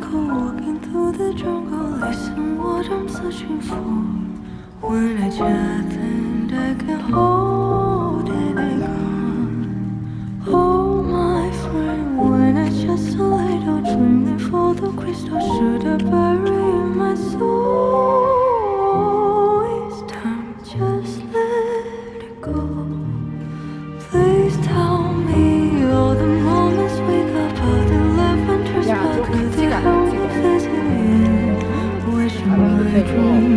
echo walking through the jungle. Listen what I'm searching for. When I chat and I can hold it again. Oh my friend, when I just a little dreaming for the crystal, should I bury my soul? It's time, just let it go. Please tell me all the moments we got about 11 years back. Could they help me fit in? Wish my dream